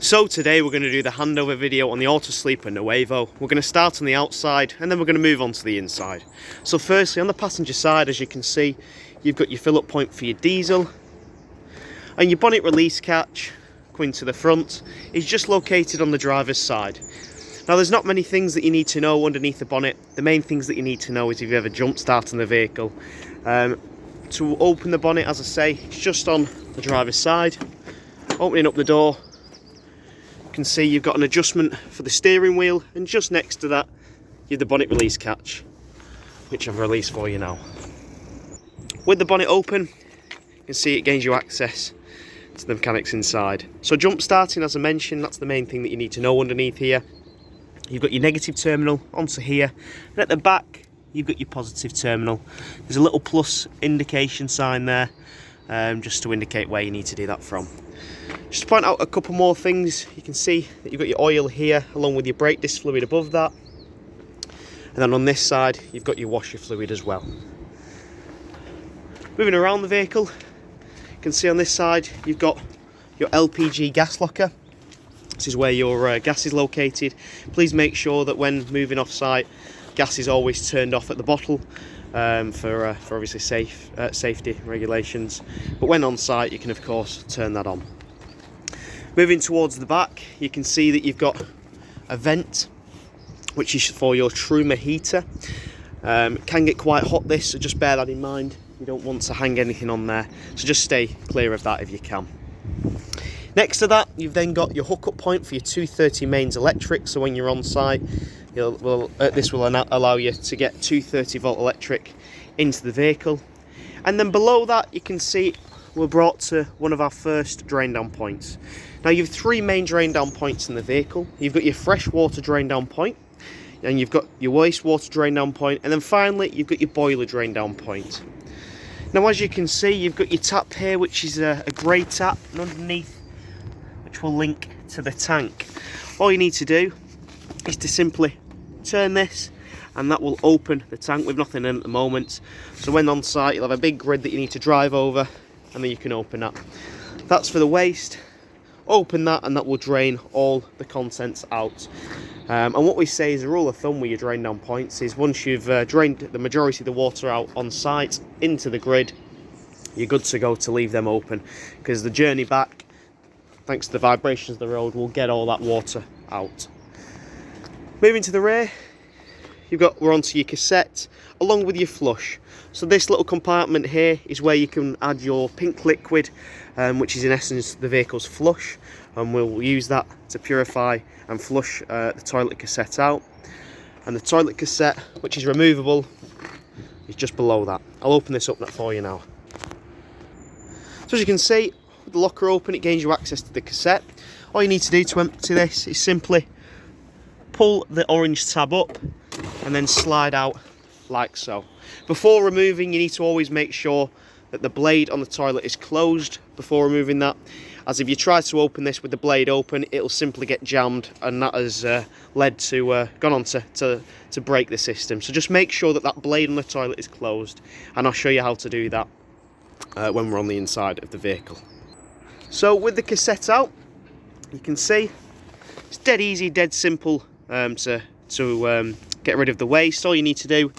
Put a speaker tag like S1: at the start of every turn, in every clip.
S1: So today we're going to do the handover video on the Autosleeper Nuevo. We're going to start on the outside and then we're going to move on to the inside. So firstly, on the passenger side, as you can see, you've got your fill up point for your diesel, and your bonnet release catch coming to the front is just located on the driver's side. Now there's not many things that you need to know underneath the bonnet. The main things that you need to know is if you ever jump start on the vehicle. To open the bonnet, as I say, it's just on the driver's side. Opening up the door, you can see you've got an adjustment for the steering wheel, and just next to that you have the bonnet release catch, which I've released for you now. With the bonnet open, you can see it gains you access to the mechanics inside. So jump starting, as I mentioned, that's the main thing that you need to know underneath here. You've got your negative terminal onto here, and at the back you've got your positive terminal. There's a little plus indication sign there, just to indicate where you need to do that from. Just to point out a couple more things, you can see that you've got your oil here along with your brake disc fluid above that, and then on this side you've got your washer fluid as well. Moving around the vehicle, you can see on this side you've got your LPG gas locker. This is where your gas is located. Please make sure that when moving off site, gas is always turned off at the bottle for obviously safety regulations. But when on site, you can of course turn that on. Moving towards the back, you can see that you've got a vent, which is for your Truma heater. It can get quite hot, this, so just bear that in mind. You don't want to hang anything on there, so just stay clear of that if you can. Next to that, you've then got your hookup point for your 230 mains electric, so when you're on site, this will allow you to get 230 volt electric into the vehicle. And then below that, you can see we're brought to one of our first drain down points. Now you have three main drain down points in the vehicle. You've got your fresh water drain down point, and you've got your wastewater drain down point, and then finally you've got your boiler drain down point. Now as you can see, you've got your tap here, which is a grey tap, and underneath which will link to the tank. All you need to do is to simply turn this, and that will open the tank with nothing in at the moment. So when on site, you'll have a big grid that you need to drive over, and then you can open that. That's for the waste. Open that, and that will drain all the contents out. And what we say is a rule of thumb with your drain down points is once you've drained the majority of the water out on site into the grid, you're good to go to leave them open, because the journey back, thanks to the vibrations of the road, will get all that water out. Moving to the rear, we're onto your cassette along with your flush. So this little compartment here is where you can add your pink liquid, which is in essence the vehicle's flush, and we'll use that to purify and flush the toilet cassette out. And the toilet cassette, which is removable, is just below that. I'll open this up for you now. So as you can see, with the locker open, it gains you access to the cassette. All you need to do to empty this is simply pull the orange tab up and then slide out like so. Before removing, you need to always make sure that the blade on the toilet is closed before removing that, as if you try to open this with the blade open, it'll simply get jammed, and that has gone on to break the system. So just make sure that that blade on the toilet is closed, and I'll show you how to do that when we're on the inside of the vehicle. So with the cassette out, you can see it's dead easy, dead simple to get rid of the waste. All you need to do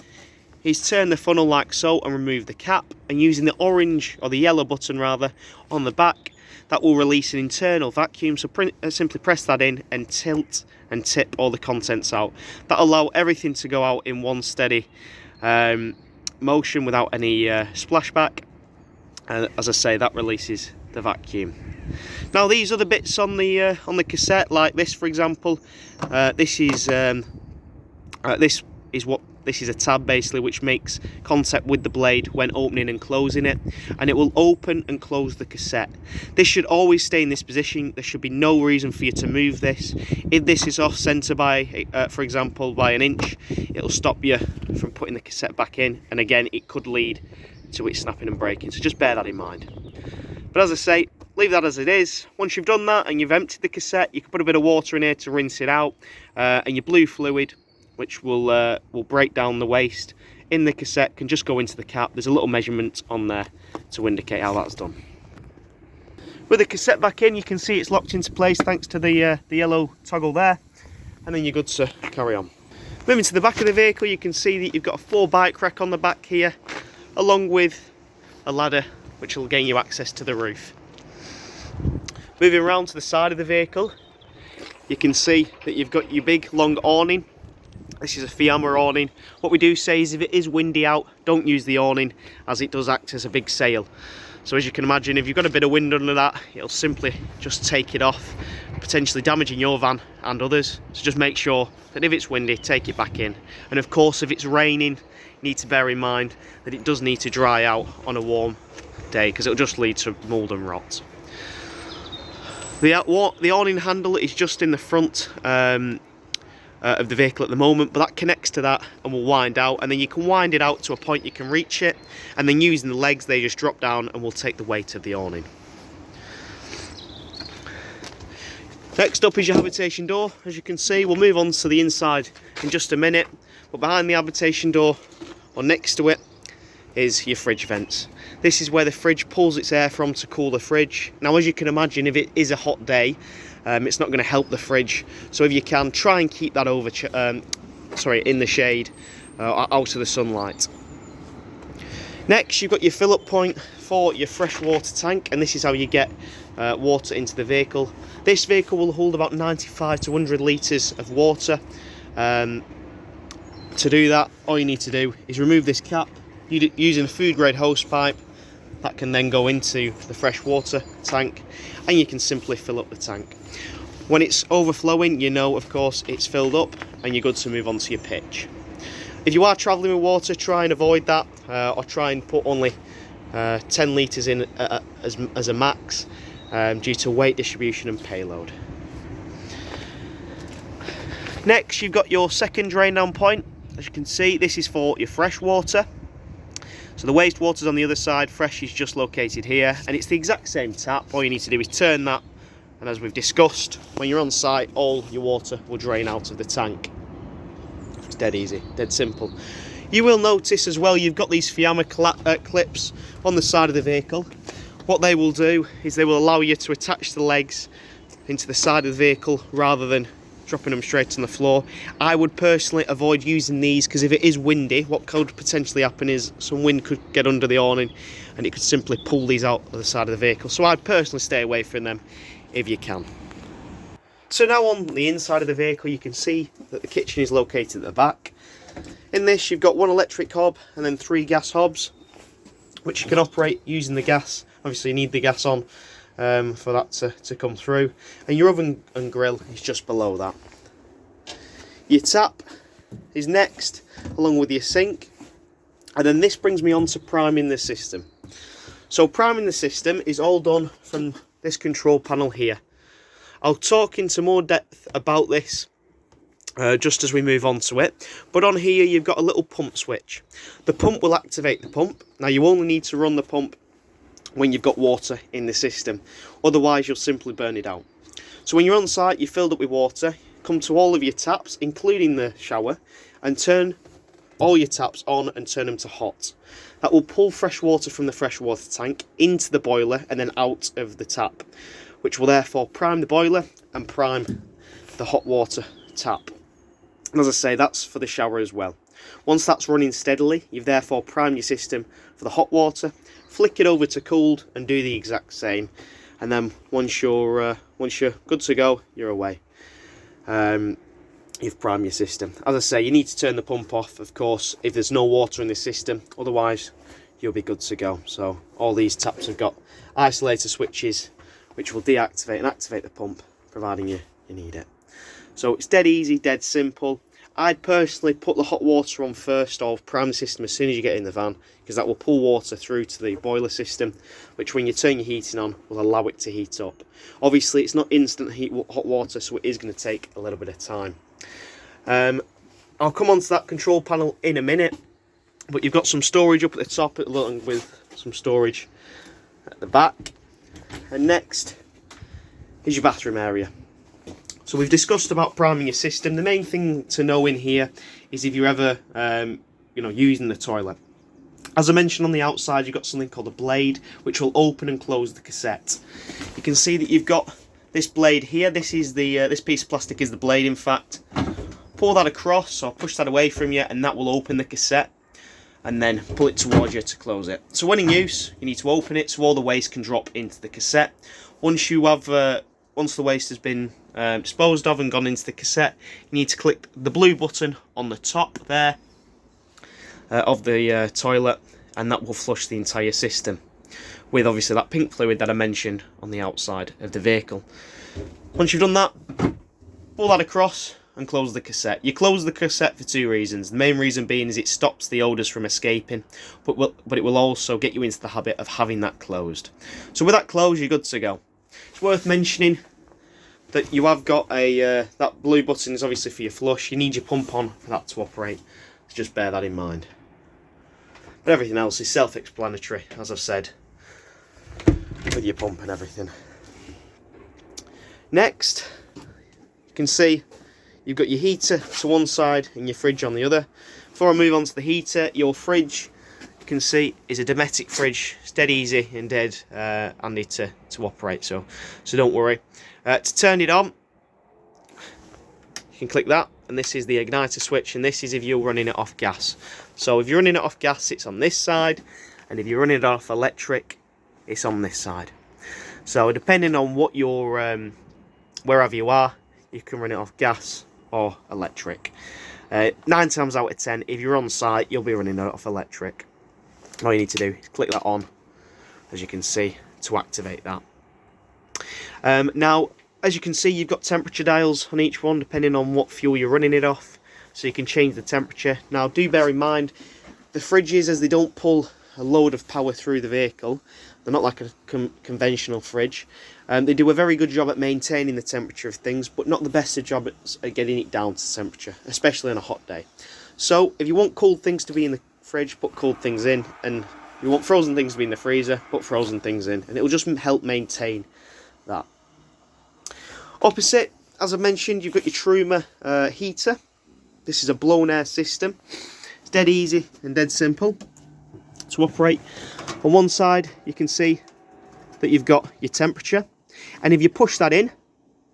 S1: is turn the funnel like so and remove the cap, and using the orange, or the yellow button rather, on the back, that will release an internal vacuum. So simply press that in and tilt and tip all the contents out. That'll allow everything to go out in one steady motion without any splashback, and as I say, that releases the vacuum. Now these other bits on the cassette, like this for example, this is a tab basically which makes contact with the blade when opening and closing it, and it will open and close the cassette. This should always stay in this position. There should be no reason for you to move this. If this is off centre by, for example, by an inch, it'll stop you from putting the cassette back in, and again it could lead to it snapping and breaking, so just bear that in mind. But as I say, leave that as it is. Once you've done that and you've emptied the cassette, you can put a bit of water in here to rinse it out, and your blue fluid, which will break down the waste in the cassette, can just go into the cap. There's a little measurement on there to indicate how that's done. With the cassette back in, you can see it's locked into place thanks to the yellow toggle there, and then you're good to carry on. Moving to the back of the vehicle, you can see that you've got a 4 bike rack on the back here, along with a ladder which will gain you access to the roof. Moving around to the side of the vehicle, you can see that you've got your big long awning. This is a Fiamma awning. What we do say is if it is windy out, don't use the awning, as it does act as a big sail. So as you can imagine, if you've got a bit of wind under that, it'll simply just take it off, potentially damaging your van and others. So just make sure that if it's windy, take it back in. And of course, if it's raining, you need to bear in mind that it does need to dry out on a warm day, because it'll just lead to mould and rot. The awning handle is just in the front of the vehicle at the moment, but that connects to that and will wind out, and then you can wind it out to a point you can reach it, and then using the legs they just drop down and will take the weight of the awning. Next up is your habitation door. As you can see, we'll move on to the inside in just a minute, but behind the habitation door, or next to it, is your fridge vents. This is where the fridge pulls its air from to cool the fridge. Now, as you can imagine, if it is a hot day, it's not going to help the fridge, so if you can, try and keep that in the shade, out of the sunlight. Next, you've got your fill-up point for your freshwater tank, and this is how you get water into the vehicle. This vehicle will hold about 95 to 100 litres of water. To do that, all you need to do is remove this cap using a food-grade hose pipe. That can then go into the freshwater tank, and you can simply fill up the tank. When it's overflowing, you know, of course, it's filled up, and you're good to move on to your pitch. If you are travelling with water, try and avoid that, or try and put only 10 litres in as a max, due to weight distribution and payload. Next, you've got your second drain down point. As you can see, this is for your fresh water. So the wastewater's on the other side, fresh is just located here, and it's the exact same tap. All you need to do is turn that, and as we've discussed, when you're on site, all your water will drain out of the tank. It's dead easy, dead simple. You will notice as well, you've got these Fiamma clips on the side of the vehicle. What they will do is they will allow you to attach the legs into the side of the vehicle rather than dropping them straight on the floor. I would personally avoid using these, because if it is windy, what could potentially happen is some wind could get under the awning and it could simply pull these out of the side of the vehicle. So I'd personally stay away from them if you can. So now on the inside of the vehicle, you can see that the kitchen is located at the back. In this, you've got 1 electric hob and then 3 gas hobs, which you can operate using the gas. Obviously you need the gas on for that to come through, and your oven and grill is just below that. Your tap is next, along with your sink, and then this brings me on to priming the system. So priming the system is all done from this control panel here. I'll talk into more depth about this just as we move on to it, but on here you've got a little pump switch. The pump will activate the pump. Now you only need to run the pump when you've got water in the system, otherwise you'll simply burn it out. So when you're on site, you're filled up with water, come to all of your taps, including the shower, and turn all your taps on and turn them to hot. That will pull fresh water from the freshwater tank into the boiler and then out of the tap, which will therefore prime the boiler and prime the hot water tap. And as I say, that's for the shower as well. Once that's running steadily, you've therefore primed your system for the hot water. Flick it over to cooled and do the exact same, and then once you're good to go, you're away. You've primed your system. As I say, you need to turn the pump off, of course, if there's no water in the system, otherwise you'll be good to go. So all these taps have got isolator switches which will deactivate and activate the pump, providing you need it. So it's dead easy, dead simple. I'd personally put the hot water on first, or prime the system as soon as you get in the van, because that will pull water through to the boiler system, which when you turn your heating on will allow it to heat up. Obviously it's not instant hot water, so it is going to take a little bit of time. I'll come on to that control panel in a minute, but you've got some storage up at the top along with some storage at the back, and next is your bathroom area. So we've discussed about priming your system. The main thing to know in here is if you're ever using the toilet. As I mentioned, on the outside you've got something called a blade, which will open and close the cassette. You can see that you've got this blade here. This is the this piece of plastic is the blade, in fact. Pull that across or push that away from you, and that will open the cassette, and then pull it towards you to close it. So when in use, you need to open it so all the waste can drop into the cassette. Once you have once the waste has been disposed of and gone into the cassette, you need to click the blue button on the top there of the toilet, and that will flush the entire system with obviously that pink fluid that I mentioned on the outside of the vehicle. Once you've done that, pull that across and close the cassette. You close the cassette for two reasons. The main reason being is it stops the odours from escaping, but it will also get you into the habit of having that closed. So with that closed, you're good to go. It's worth mentioning that you have got a that blue button is obviously for your flush. You need your pump on for that to operate, so just bear that in mind. But everything else is self-explanatory, as I've said, with your pump and everything. Next, you can see you've got your heater to one side and your fridge on the other. Before I move on to the heater, your fridge, you can see, is a Dometic fridge. It's dead easy and dead handy to operate, so don't worry. To turn it on, you can click that, and this is the igniter switch, and this is if you're running it off gas. So if you're running it off gas, it's on this side, and if you're running it off electric, it's on this side. So depending on what your wherever you are, you can run it off gas or electric. 9 times out of 10, if you're on site, you'll be running it off electric. All you need to do is click that on, as you can see, to activate that. Now, as you can see, you've got temperature dials on each one depending on what fuel you're running it off, so you can change the temperature. Now, do bear in mind, the fridges, as they don't pull a load of power through the vehicle, they're not like a conventional fridge. They do a very good job at maintaining the temperature of things, but not the best job at getting it down to temperature, especially on a hot day. So if you want cold things to be in the fridge, put cold things in, and if you want frozen things to be in the freezer, put frozen things in, and it will just help maintain that. Opposite, as I mentioned, you've got your Truma heater. This is a blown air system. It's dead easy and dead simple to operate. On one side, you can see that you've got your temperature, and if you push that in,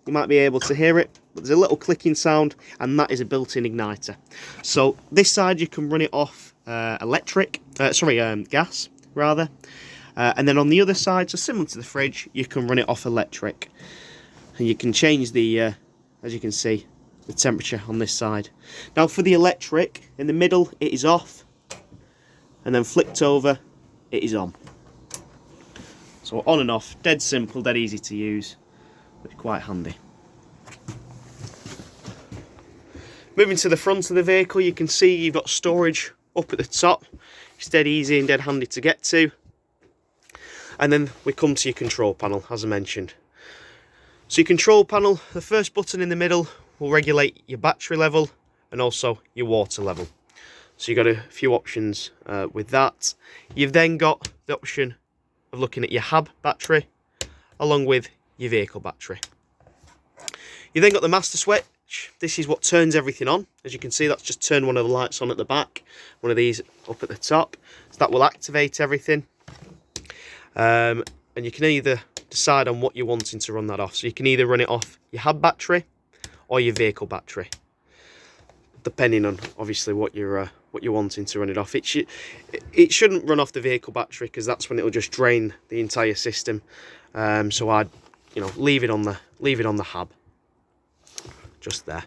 S1: you might be able to hear it, but there's a little clicking sound, and that is a built-in igniter. So this side you can run it off gas rather, and then on the other side, so similar to the fridge, you can run it off electric, and you can change the as you can see, the temperature on this side. Now for the electric, in the middle it is off, and then flicked over it is on. So on and off, dead simple, dead easy to use, but quite handy. Moving to the front of the vehicle, you can see you've got storage up at the top. It's dead easy and dead handy to get to. And then we come to your control panel, as I mentioned. So your control panel, the first button in the middle will regulate your battery level and also your water level. So you've got a few options with that. You've then got the option of looking at your hab battery along with your vehicle battery. You've then got the master switch. This is what turns everything on. As you can see, that's just turned one of the lights on at the back, one of these up at the top. So that will activate everything. And you can either decide on what you're wanting to run that off. So you can either run it off your hab battery or your vehicle battery, depending on obviously what you're wanting to run it off. It shouldn't run off the vehicle battery, because that's when it will just drain the entire system. So I'd leave it on the hab, just there.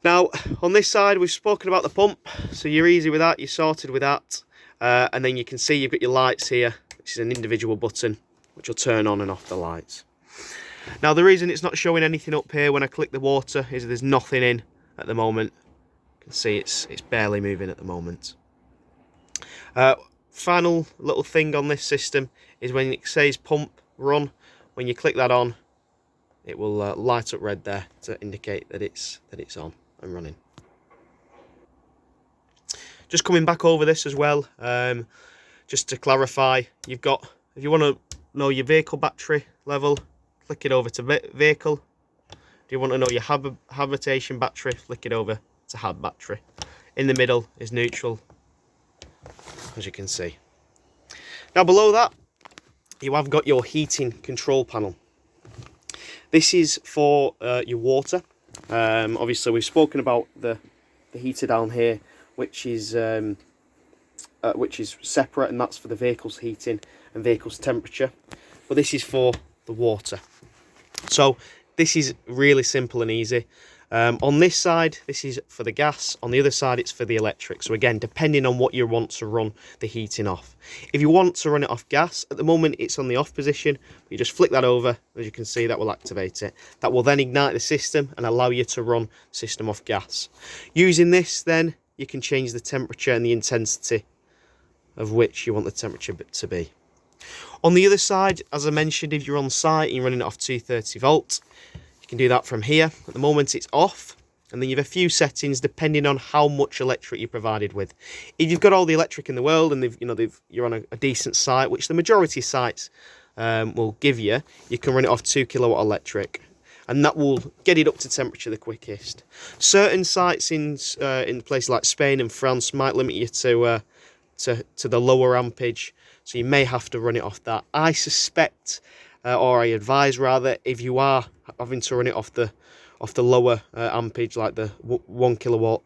S1: Now on this side we've spoken about the pump, so you're easy with that, you're sorted with that. And then you can see you've got your lights here, which is an individual button which will turn on and off the lights. Now the reason it's not showing anything up here when I click the water is there's nothing in at the moment. You can see it's barely moving at the moment. Final little thing on this system is when it says pump run, when you click that on, it will light up red there to indicate that it's on and running. Just coming back over this as well, just to clarify, you've got, if you want to know your vehicle battery level, flick it over to vehicle. If you want to know your habitation battery, flick it over to hab battery. In the middle is neutral, as you can see. Now below that, you have got your heating control panel. This is for your water. Obviously we've spoken about the heater down here, which is separate, and that's for the vehicle's heating and vehicle's temperature. But this is for the water. So this is really simple and easy. On this side, this is for the gas. On the other side, it's for the electric. So again, depending on what you want to run the heating off. If you want to run it off gas, at the moment it's on the off position. You just flick that over. As you can see, that will activate it. That will then ignite the system and allow you to run the system off gas. Using this, then, you can change the temperature and the intensity of which you want the temperature to be. On the other side, as I mentioned, if you're on site and you're running it off 230 volts, you can do that from here. At the moment it's off, and then you have a few settings depending on how much electric you're provided with. If you've got all the electric in the world and you're on a decent site, which the majority of sites will give you, you can run it off 2 kilowatt electric, and that will get it up to temperature the quickest. Certain sites in places like Spain and France might limit you to the lower ampage, so you may have to run it off that. I suspect, or I advise rather, if you are having to run it off the lower ampage, like the 1 kilowatt,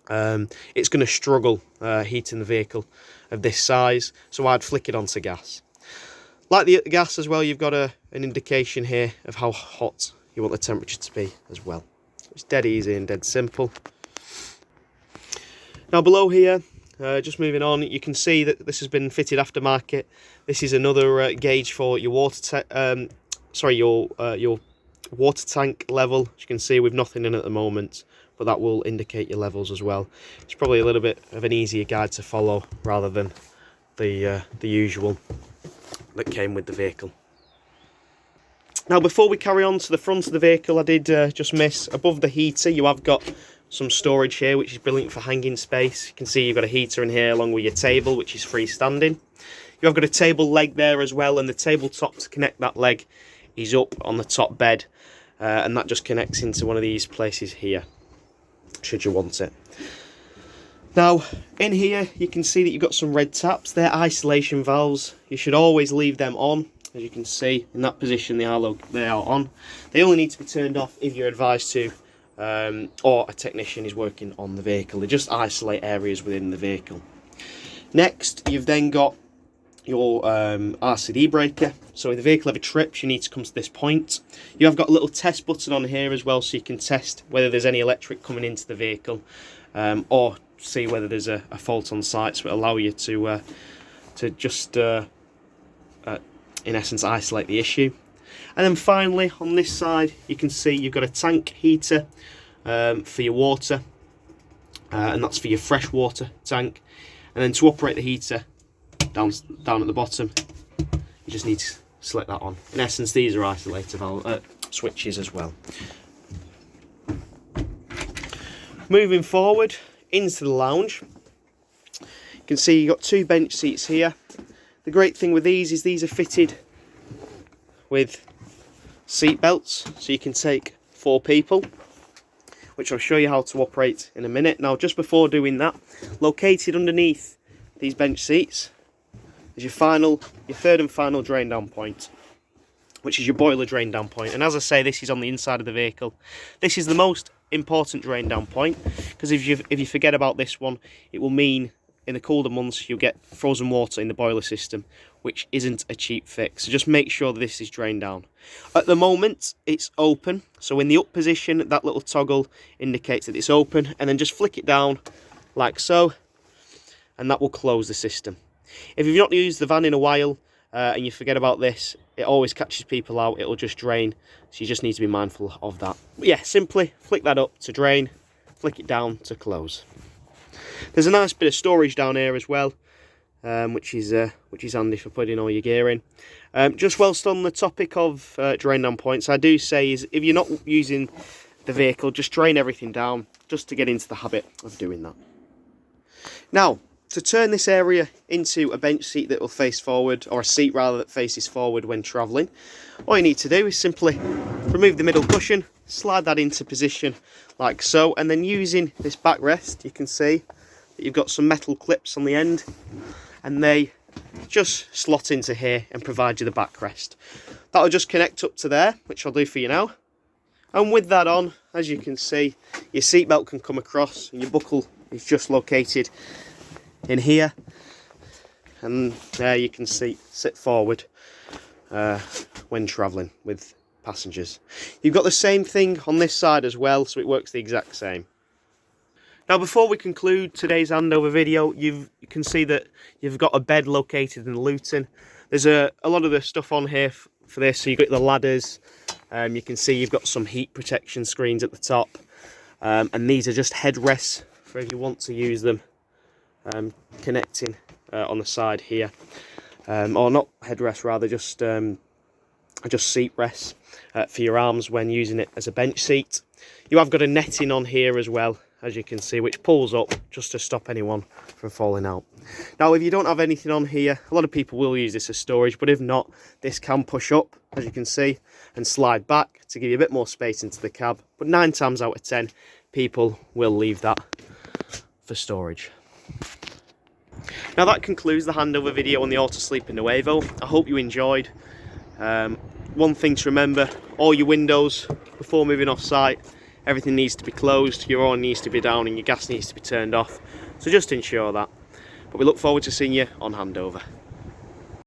S1: it's going to struggle heating the vehicle of this size, so I'd flick it onto gas. Like the gas as well, you've got an indication here of how hot you want the temperature to be as well. It's dead easy and dead simple. Now below here, just moving on, you can see that this has been fitted aftermarket. This is another gauge for your water your water tank level. As you can see, we've nothing in at the moment, but that will indicate your levels as well. It's probably a little bit of an easier guide to follow rather than the usual that came with the vehicle. Now before we carry on to the front of the vehicle, I did just miss, above the heater you have got some storage here, which is brilliant for hanging space. You can see you've got a heater in here along with your table, which is freestanding. You have got a table leg there as well, and the tabletop to connect that leg is up on the top bed, and that just connects into one of these places here, should you want it. Now in here you can see that you've got some red taps. They're isolation valves. You should always leave them on. As you can see, in that position they are on. They only need to be turned off if you're advised to, or a technician is working on the vehicle. They just isolate areas within the vehicle. Next, you've then got your RCD breaker. So if the vehicle ever trips, you need to come to this point. You have got a little test button on here as well, so you can test whether there's any electric coming into the vehicle, or see whether there's a fault on site, so it'll allow you to just in essence isolate the issue. And then finally on this side you can see you've got a tank heater for your water, and that's for your fresh water tank. And then to operate the heater down at the bottom, you just need to select that on. In essence, these are isolator switches as well. Moving forward into the lounge, you can see you've got 2 bench seats here. The great thing with these is these are fitted with seat belts, so you can take 4 people, which I'll show you how to operate in a minute. Now just before doing that, located underneath these bench seats is your third and final drain down point, which is your boiler drain down point. And as I say, this is on the inside of the vehicle. This is the most important drain down point, because if you forget about this one, it will mean in the colder months you'll get frozen water in the boiler system, which isn't a cheap fix. So just make sure that this is drained down. At the moment it's open, so in the up position that little toggle indicates that it's open, and then just flick it down like so, and that will close the system. If you've not used the van in a while and you forget about this, it always catches people out, it'll just drain, so you just need to be mindful of that. But yeah, simply flick that up to drain, flick it down to close. There's a nice bit of storage down here as well, which is handy for putting all your gear in. Just whilst on the topic of drain down points, I do say is if you're not using the vehicle, just drain everything down, just to get into the habit of doing that. Now, to turn this area into a bench seat that will face forward, or a seat rather that faces forward when travelling, all you need to do is simply remove the middle cushion, slide that into position like so, and then using this backrest, you can see you've got some metal clips on the end, and they just slot into here and provide you the backrest. That'll just connect up to there, which I'll do for you now. And with that on, as you can see, your seatbelt can come across, and your buckle is just located in here. And there you can sit forward when travelling with passengers. You've got the same thing on this side as well, so it works the exact same. Now, before we conclude today's handover video, you can see that you've got a bed located in Luton. There's a lot of the stuff on here for this, so you've got the ladders. You can see you've got some heat protection screens at the top, and these are just headrests for if you want to use them, connecting on the side here, or not headrests, rather just seat rests for your arms when using it as a bench seat. You have got a netting on here as well, as you can see, which pulls up just to stop anyone from falling out. Now, if you don't have anything on here, a lot of people will use this as storage, but if not, this can push up, as you can see, and slide back to give you a bit more space into the cab. But 9 times out of 10, people will leave that for storage. Now, that concludes the handover video on the Autosleeper Nuevo. I hope you enjoyed. One thing to remember, all your windows before moving off site, everything needs to be closed, your horn needs to be down, and your gas needs to be turned off. So just ensure that. But we look forward to seeing you on handover.